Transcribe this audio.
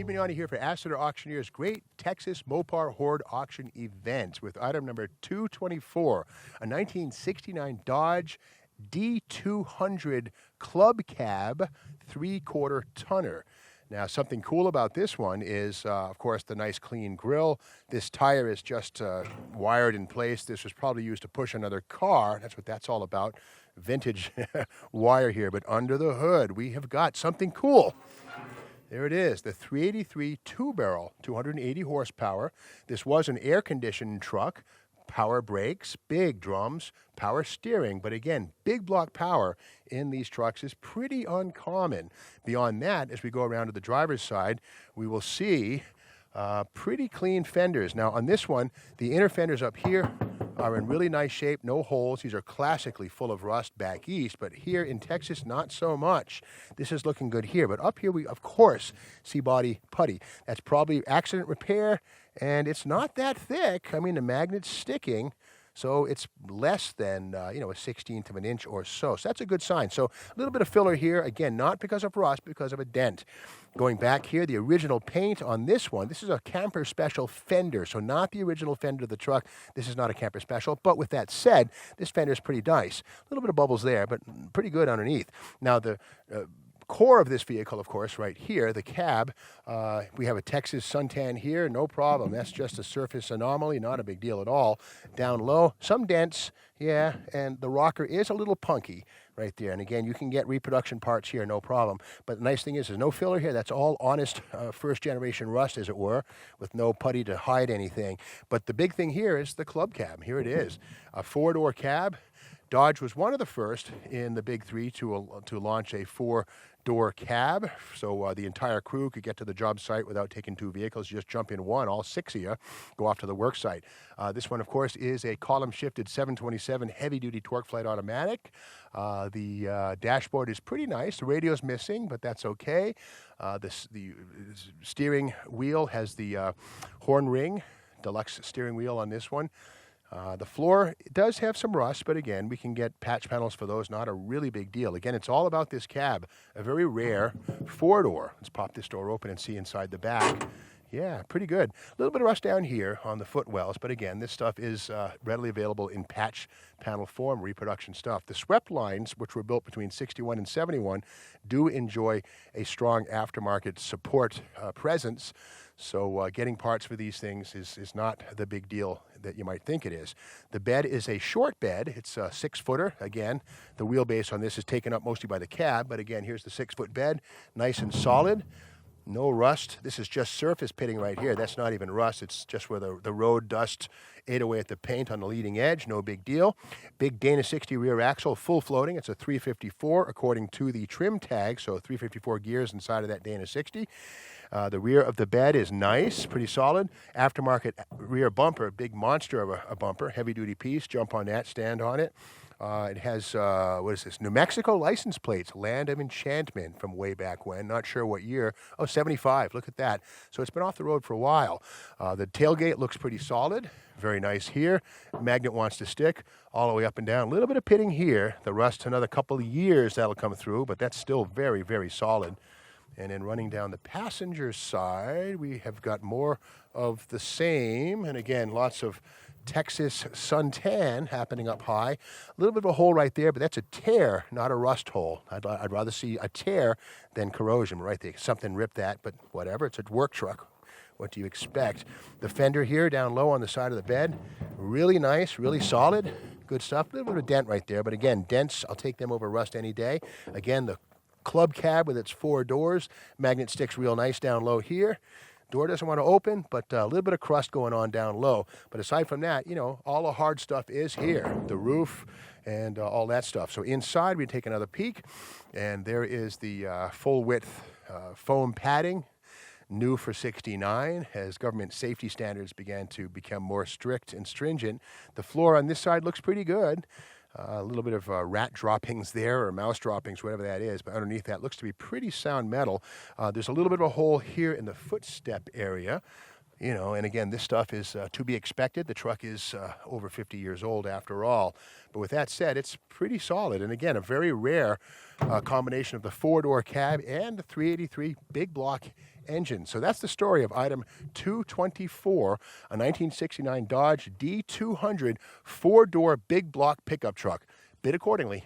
Steve Mignani here for Assorted Auctioneer's Great Texas MOPAR Hoard Auction Event with item number 224, a 1969 Dodge D200 Club Cab 3/4 tonner. Now, something cool about this one is, of course, the nice clean grille. This tire is just wired in place. This was probably used to push another car. That's what that's all about. Vintage wire here. But under the hood, we have got something cool. There it is, the 383 two-barrel, 280 horsepower. This was an air-conditioned truck. Power brakes, big drums, power steering. But again, big block power in these trucks is pretty uncommon. Beyond that, as we go around to the driver's side, we will see pretty clean fenders. Now on this one, the inner fenders up here are in really nice shape, no holes. These are classically full of rust back east, but here in Texas, not so much. This is looking good here, but up here we, of course, see body putty. That's probably accident repair, and it's not that thick. I mean, the magnet's sticking, so it's less than, a 1/16 of an inch or so. So that's a good sign. So a little bit of filler here, again, not because of rust, because of a dent. Going back here, the original paint on this one, this is a camper special fender, so not the original fender of the truck. This is not a camper special, but with that said, this fender is pretty nice. A little bit of bubbles there, but pretty good underneath. Now, the core of this vehicle, of course, right here, the cab, we have a Texas suntan here, no problem. That's just a surface anomaly, not a big deal at all. Down low, some dents, yeah, and the rocker is a little punky right there. And again, you can get reproduction parts here, no problem. But the nice thing is there's no filler here. That's all honest first-generation rust, as it were, with no putty to hide anything. But the big thing here is the club cab. Here it is, a four-door cab. Dodge was one of the first in the big three to launch a four-door cab, so the entire crew could get to the job site without taking two vehicles. You just jump in one, all six of you go off to the work site. This one, of course, is a column-shifted 727 heavy-duty torque flight automatic. The dashboard is pretty nice. The radio's missing, but that's okay. The steering wheel has the horn ring, deluxe steering wheel on this one. The floor does have some rust, but again, we can get patch panels for those, not a really big deal. Again, it's all about this cab, a very rare four-door. Let's pop this door open and see inside the back. Yeah, pretty good. A little bit of rust down here on the footwells, but again, this stuff is readily available in patch panel form, reproduction stuff. The swept lines, which were built between 61 and 71, do enjoy a strong aftermarket support presence. So getting parts for these things is not the big deal that you might think it is. The bed is a short bed. It's a 6-footer. Again, the wheelbase on this is taken up mostly by the cab, but again, here's the 6-foot bed, nice and solid. No rust. This is just surface pitting right here. That's not even rust. It's just where the road dust ate away at the paint on the leading edge. No big deal. Big Dana 60 rear axle, full floating. It's a 354 according to the trim tag, so 354 gears inside of that Dana 60. The rear of the bed is nice, pretty solid. Aftermarket rear bumper, big monster of a bumper, heavy-duty piece. Jump on that, stand on it. It has, what is this, New Mexico license plates, Land of Enchantment from way back when, not sure what year. Oh, 75, look at that. So it's been off the road for a while. The tailgate looks pretty solid, very nice here. Magnet wants to stick all the way up and down. A little bit of pitting here. The rust, another couple of years that'll come through, but that's still very, very solid. And then running down the passenger side, we have got more of the same. And again, lots of Texas suntan happening up high. A little bit of a hole right there, but that's a tear, not a rust hole. I'd rather see a tear than corrosion right there. Something ripped that, but whatever. It's a work truck. What do you expect? The fender here down low on the side of the bed, really nice, really solid. Good stuff. A little bit of a dent right there, but again, dents, I'll take them over rust any day. Again, the club cab with its 4 doors. Magnet sticks real nice down low here. Door doesn't want to open, but a little bit of crust going on down low. But aside from that, all the hard stuff is here. The roof and all that stuff. So inside, we take another peek, and there is the full-width foam padding, new for '69, as government safety standards began to become more strict and stringent. The floor on this side looks pretty good. A little bit of rat droppings there, or mouse droppings, whatever that is, but underneath that looks to be pretty sound metal. There's a little bit of a hole here in the footstep area. You know, and again, this stuff is to be expected. The truck is over 50 years old after all. But with that said, it's pretty solid. And again, a very rare combination of the four-door cab and the 383 big block engine. So that's the story of item 224, a 1969 Dodge D200 four-door big block pickup truck. Bid accordingly.